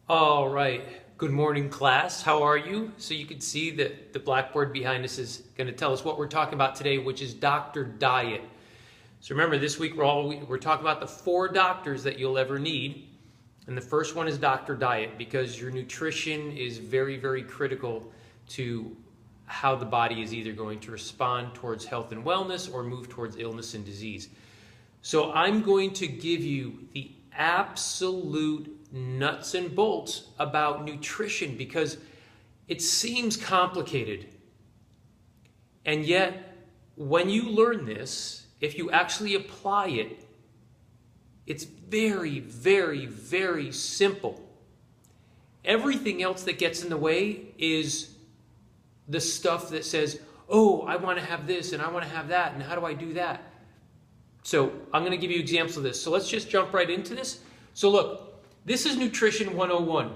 All right. Good morning, class. How are you? So you can see that the blackboard behind us is going to tell us what we're talking about today, which is Dr. Diet. So remember, this week we're talking about the 4 doctors that you'll ever need. And the first one is Dr. Diet, because your nutrition is very, very critical to how the body is either going to respond towards health and wellness or move towards illness and disease. So I'm going to give you the absolute nuts and bolts about nutrition because it seems complicated. And yet, when you learn this, if you actually apply it, it's very, very, very simple. Everything else that gets in the way is the stuff that says, oh, I want to have this and I want to have that, and how do I do that? So I'm going to give you examples of this. So let's just jump right into this. So look, this is Nutrition 101.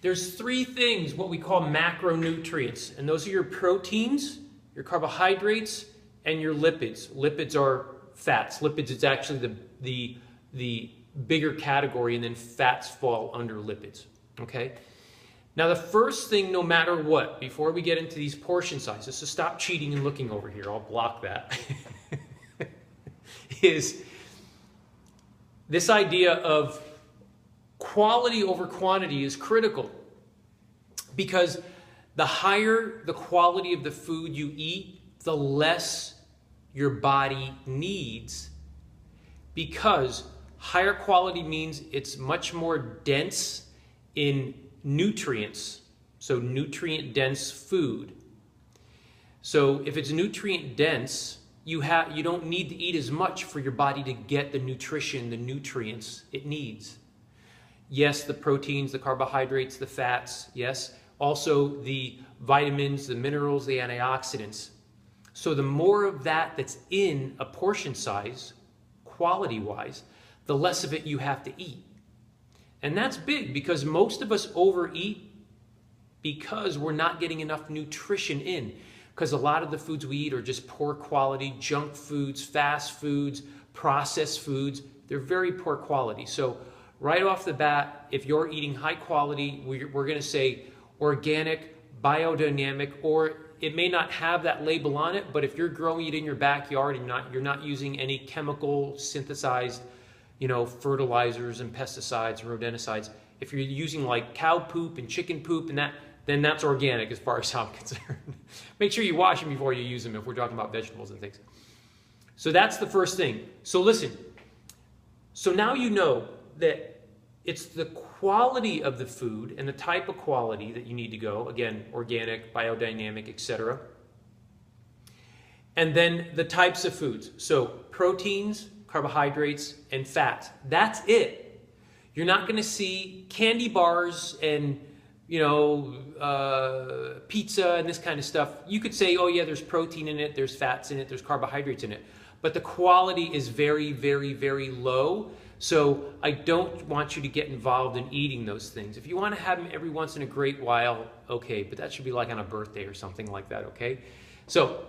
There's 3 things, what we call macronutrients, and those are your proteins, your carbohydrates, and your lipids. Lipids are fats. Lipids is actually the bigger category, and then fats fall under lipids, okay? Now the first thing, no matter what, before we get into these portion sizes, so stop cheating and looking over here, I'll block that, is this idea of quality over quantity is critical, because the higher the quality of the food you eat, the less your body needs, because higher quality means it's much more dense in nutrients, so nutrient dense food. So if it's nutrient dense, you don't need to eat as much for your body to get the nutrition, the nutrients it needs. Yes, the proteins, the carbohydrates, the fats, yes. Also the vitamins, the minerals, the antioxidants. So the more of that that's in a portion size, quality-wise, the less of it you have to eat. And that's big because most of us overeat because we're not getting enough nutrition in. Because a lot of the foods we eat are just poor quality, junk foods, fast foods, processed foods. They're very poor quality. So right off the bat, if you're eating high quality, we're going to say organic, biodynamic, or it may not have that label on it, but if you're growing it in your backyard and you're not using any chemical synthesized, fertilizers and pesticides and rodenticides, if you're using like cow poop and chicken poop and that, then that's organic as far as I'm concerned. Make sure you wash them before you use them if we're talking about vegetables and things. So that's the first thing. So listen, so now you know that it's the quality of the food and the type of quality that you need to go, again, organic, biodynamic, etc. And then the types of foods. So proteins, carbohydrates, and fats. That's it. You're not going to see candy bars and pizza and this kind of stuff. You could say, oh yeah, there's protein in it, there's fats in it, there's carbohydrates in it. But the quality is very, very, very low. So I don't want you to get involved in eating those things. If you want to have them every once in a great while, okay, but that should be like on a birthday or something like that, okay? So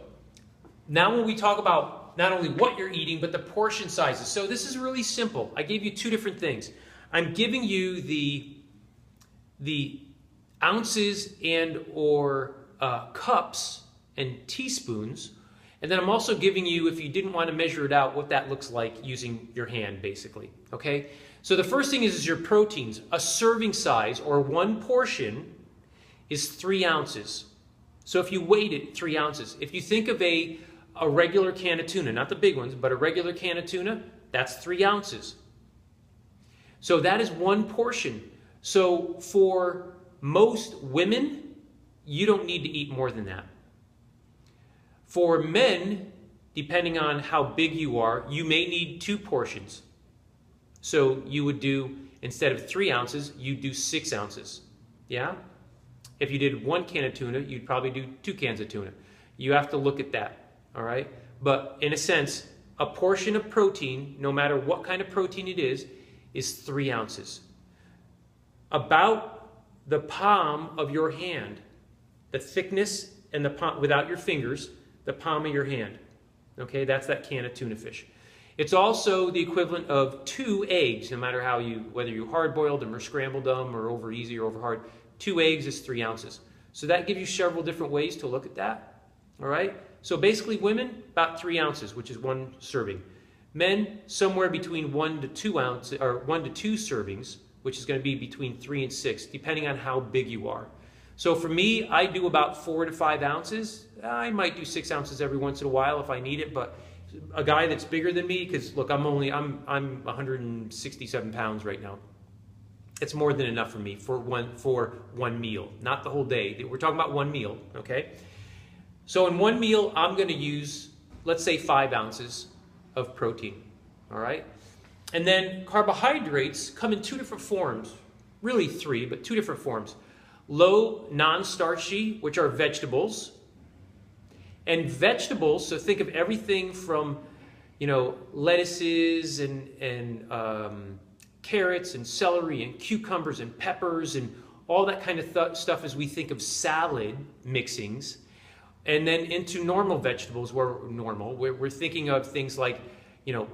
now when we talk about not only what you're eating, but the portion sizes. So this is really simple. I gave you 2 different things. I'm giving you the ounces and or cups and teaspoons, and then I'm also giving you, if you didn't want to measure it out, what that looks like using your hand, basically, okay? So the first thing is your proteins. A serving size, or 1 portion, is 3 ounces. So if you weighed it, 3 ounces. If you think of a regular can of tuna, not the big ones, but a regular can of tuna, that's 3 ounces. So that is 1 portion. So for most women, you don't need to eat more than that. For men, depending on how big you are, you may need 2 portions. So you would do, instead of 3 ounces, you'd do 6 ounces. Yeah? If you did 1 can of tuna, you'd probably do 2 cans of tuna. You have to look at that, all right? But in a sense, a portion of protein, no matter what kind of protein it is 3 ounces. About the palm of your hand, the thickness and the palm, without your fingers, the palm of your hand. Okay, that's that can of tuna fish. It's also the equivalent of 2 eggs, no matter whether you hard-boiled them or scrambled them or over easy or over hard. 2 eggs is 3 ounces. So that gives you several different ways to look at that. All right? So basically women, about 3 ounces, which is 1 serving. Men, somewhere between 1 to 2 ounces, or 1 to 2 servings, which is going to be between 3 and 6, depending on how big you are. So for me, I do about 4 to 5 ounces. I might do 6 ounces every once in a while if I need it, but a guy that's bigger than me, because look, I'm 167 pounds right now. It's more than enough for me for one meal, not the whole day. We're talking about 1 meal, okay? So in 1 meal, I'm going to use, let's say, 5 ounces of protein, all right? And then carbohydrates come in 2 different forms, really 3, but 2 different forms. Low non-starchy, which are vegetables. And vegetables, so think of everything from, lettuces and carrots and celery and cucumbers and peppers and all that kind of stuff as we think of salad mixings. And then into normal vegetables, we're thinking of things like,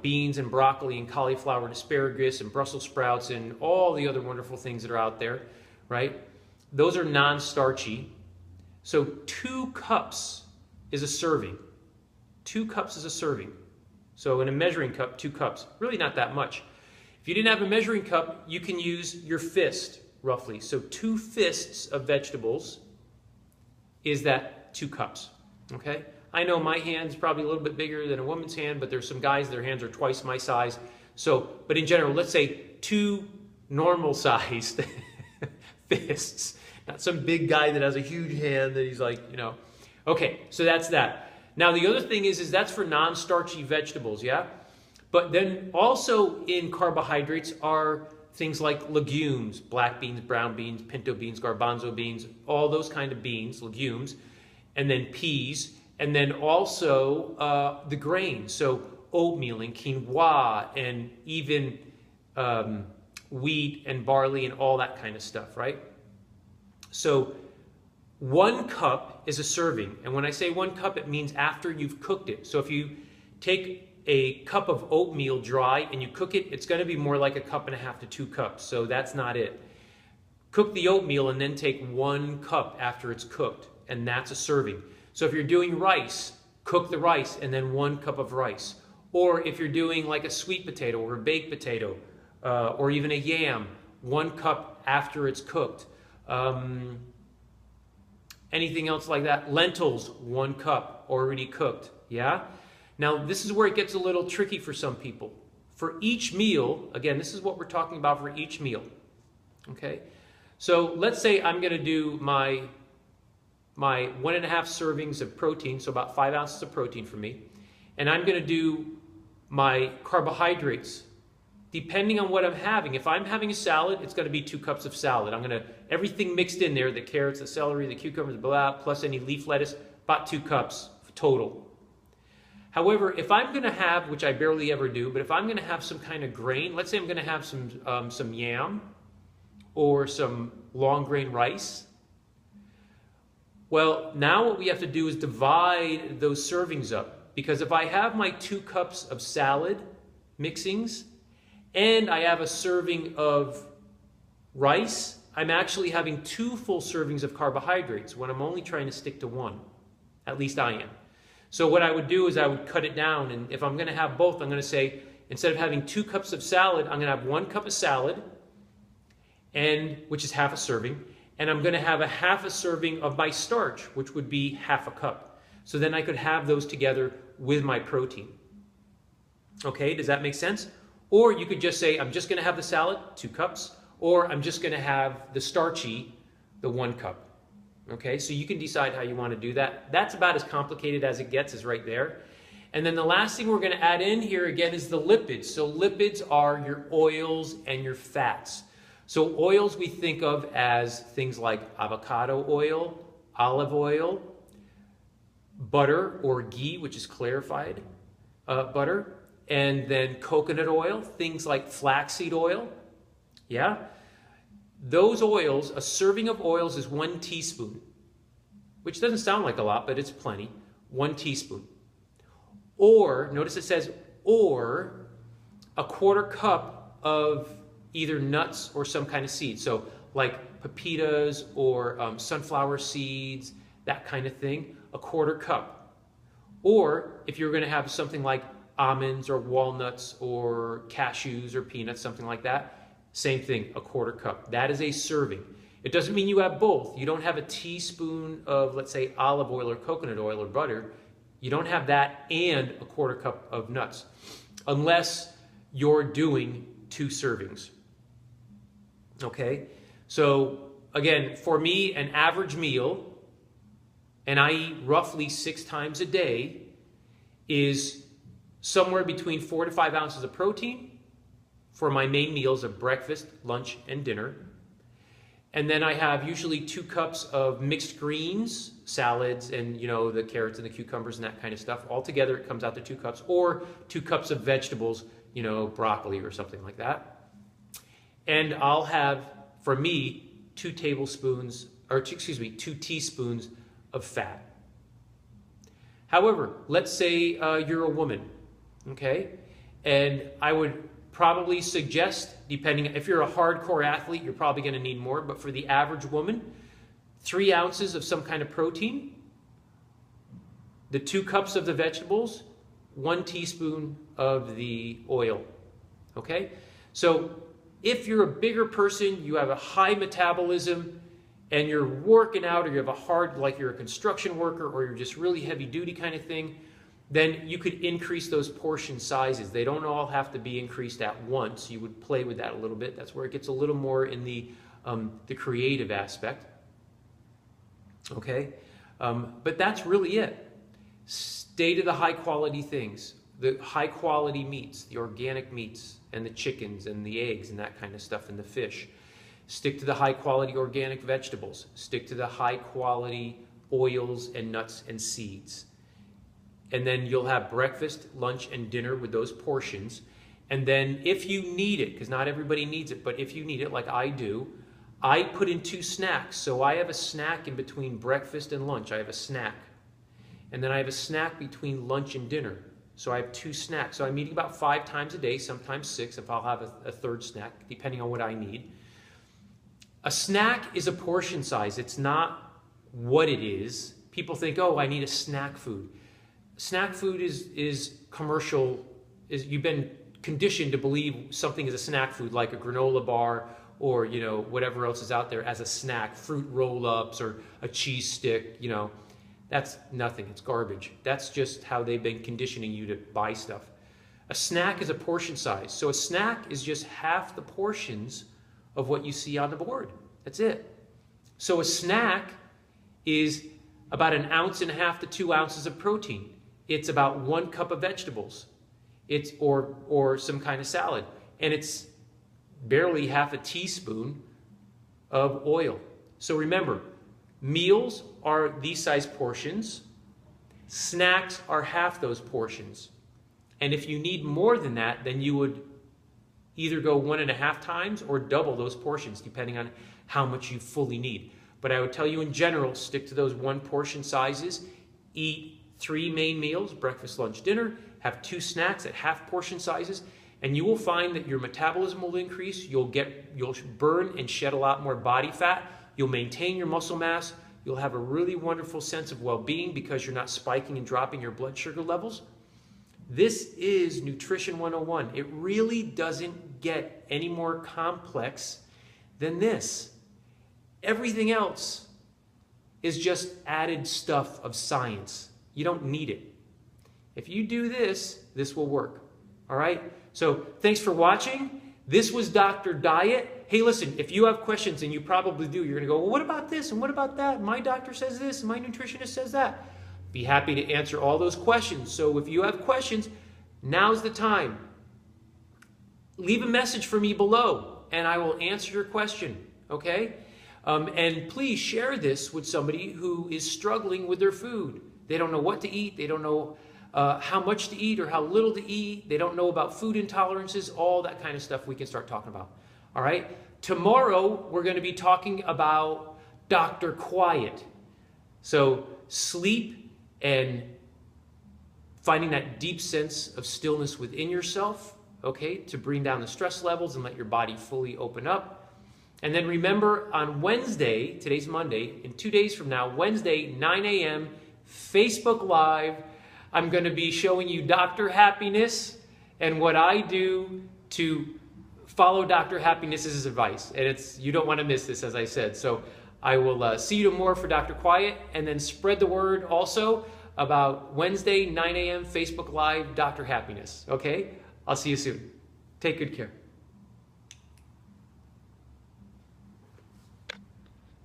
beans and broccoli and cauliflower and asparagus and Brussels sprouts and all the other wonderful things that are out there, right? Those are non-starchy. So 2 cups is a serving. 2 cups is a serving. So in a measuring cup, 2 cups. Really not that much. If you didn't have a measuring cup, you can use your fist, roughly. So 2 fists of vegetables is that 2 cups, okay? I know my hand's probably a little bit bigger than a woman's hand, but there's some guys, their hands are twice my size. So, but in general, let's say 2 normal-sized fists. Not some big guy that has a huge hand that he's like, Okay, so that's that. Now, the other thing is that's for non-starchy vegetables, yeah? But then also in carbohydrates are things like legumes, black beans, brown beans, pinto beans, garbanzo beans, all those kind of beans, legumes, and then peas, and then also the grains, so oatmeal and quinoa and even wheat and barley and all that kind of stuff, right? So 1 cup is a serving, and when I say 1 cup, it means after you've cooked it. So if you take a cup of oatmeal dry and you cook it, it's going to be more like 1.5 cups to 2 cups, so that's not it. Cook the oatmeal and then take 1 cup after it's cooked, and that's a serving. So if you're doing rice, cook the rice and then 1 cup of rice. Or if you're doing like a sweet potato or a baked potato, or even a yam, 1 cup after it's cooked. Anything else like that? Lentils, 1 cup, already cooked, yeah? Now, this is where it gets a little tricky for some people. For each meal, again, this is what we're talking about for each meal, okay? So let's say I'm going to do my 1.5 servings of protein, so about 5 ounces of protein for me, and I'm going to do my carbohydrates. Depending on what I'm having, if I'm having a salad, it's going to be 2 cups of salad. Everything mixed in there, the carrots, the celery, the cucumbers, blah, plus any leaf lettuce, about 2 cups total. However, if I'm going to have, which I barely ever do, but if I'm going to have some kind of grain, let's say I'm going to have some yam or some long grain rice, well, now what we have to do is divide those servings up. Because if I have my 2 cups of salad mixings, and I have a serving of rice, I'm actually having 2 full servings of carbohydrates when I'm only trying to stick to 1. At least I am. So what I would do is I would cut it down, and if I'm going to have both, I'm going to say, instead of having 2 cups of salad, I'm going to have 1 cup of salad, which is half a serving, and I'm going to have a half a serving of my starch, which would be half a cup. So then I could have those together with my protein. Okay, does that make sense? Or you could just say, I'm just going to have the salad, 2 cups, or I'm just going to have the starchy, the 1 cup. Okay, so you can decide how you want to do that. That's about as complicated as it gets, is right there. And then the last thing we're going to add in here again is the lipids. So lipids are your oils and your fats. So oils we think of as things like avocado oil, olive oil, butter or ghee, which is clarified butter, and then coconut oil, things like flaxseed oil. Yeah? Those oils, a serving of oils is 1 teaspoon, which doesn't sound like a lot, but it's plenty. 1 teaspoon. Or, notice it says or a quarter cup of either nuts or some kind of seed. So like pepitas or sunflower seeds, that kind of thing, a quarter cup. Or if you're going to have something like almonds or walnuts or cashews or peanuts, something like that, same thing, a quarter cup. That is a serving. It doesn't mean you have both. You don't have a teaspoon of, let's say, olive oil or coconut oil or butter. You don't have that and a quarter cup of nuts, unless you're doing 2 servings. Okay? So, again, for me, an average meal, and I eat roughly 6 times a day, is somewhere between 4 to 5 ounces of protein for my main meals of breakfast, lunch, and dinner. And then I have usually 2 cups of mixed greens, salads, and the carrots and the cucumbers and that kind of stuff. Altogether, it comes out to 2 cups, or 2 cups of vegetables, broccoli or something like that. And I'll have, for me, 2 teaspoons of fat. However, let's say you're a woman, okay? And I would probably suggest, depending, if you're a hardcore athlete, you're probably going to need more, but for the average woman, 3 ounces of some kind of protein, the 2 cups of the vegetables, 1 teaspoon of the oil, okay? So if you're a bigger person, you have a high metabolism, and you're working out, or you have a hard, like you're a construction worker, or you're just really heavy duty kind of thing, then you could increase those portion sizes. They don't all have to be increased at once. You would play with that a little bit. That's where it gets a little more in the creative aspect. Okay? But that's really it. Stay to the high quality things, the high quality meats, the organic meats, and the chickens and the eggs and that kind of stuff, and the fish. Stick to the high quality organic vegetables. Stick to the high quality oils and nuts and seeds. And then you'll have breakfast, lunch, and dinner with those portions. And then if you need it, because not everybody needs it, but if you need it, like I do, I put in 2 snacks. So I have a snack in between breakfast and lunch. I have a snack. And then I have a snack between lunch and dinner. So I have 2 snacks. So I'm eating about 5 times a day, sometimes 6 if I'll have a third snack, depending on what I need. A snack is a portion size. It's not what it is. People think, oh, I need a snack food. Snack food is commercial. You've been conditioned to believe something is a snack food, like a granola bar or whatever else is out there as a snack, fruit roll-ups or a cheese stick. That's nothing. It's garbage. That's just how they've been conditioning you to buy stuff. A snack is a portion size. So a snack is just half the portions of what you see on the board. That's it. So a snack is about 1.5 ounces to 2 ounces of protein. It's about 1 cup of vegetables. It's or some kind of salad. And it's barely half a teaspoon of oil. So remember, meals are these size portions. Snacks are half those portions. And if you need more than that, then you would either go 1.5 times or double those portions, depending on how much you fully need. But I would tell you in general, stick to those 1 portion sizes. Eat 3 main meals, breakfast, lunch, dinner. Have 2 snacks at half portion sizes. And you will find that your metabolism will increase. You'll burn and shed a lot more body fat. You'll maintain your muscle mass. You'll have a really wonderful sense of well-being because you're not spiking and dropping your blood sugar levels. This is Nutrition 101. It really doesn't get any more complex than this. Everything else is just added stuff of science. You don't need it. If you do this, this will work. All right? So thanks for watching. This was Dr. Diet. Hey, listen, if you have questions, and you probably do, you're going to go, well, what about this and what about that? My doctor says this and my nutritionist says that. Be happy to answer all those questions. So if you have questions, now's the time. Leave a message for me below, and I will answer your question, okay? And please share this with somebody who is struggling with their food. They don't know what to eat. They don't know how much to eat or how little to eat. They don't know about food intolerances, all that kind of stuff we can start talking about. All right? Tomorrow, we're going to be talking about Dr. Quiet. So sleep and finding that deep sense of stillness within yourself, okay, to bring down the stress levels and let your body fully open up. And then remember, on Wednesday, today's Monday, in 2 days from now, Wednesday, 9 a.m., Facebook Live, I'm going to be showing you Dr. Happiness and what I do to follow Dr. Happiness's advice. And you don't want to miss this, as I said. So I will see you tomorrow for Dr. Quiet, and then spread the word also about Wednesday, 9 a.m., Facebook Live, Dr. Happiness. Okay? I'll see you soon. Take good care.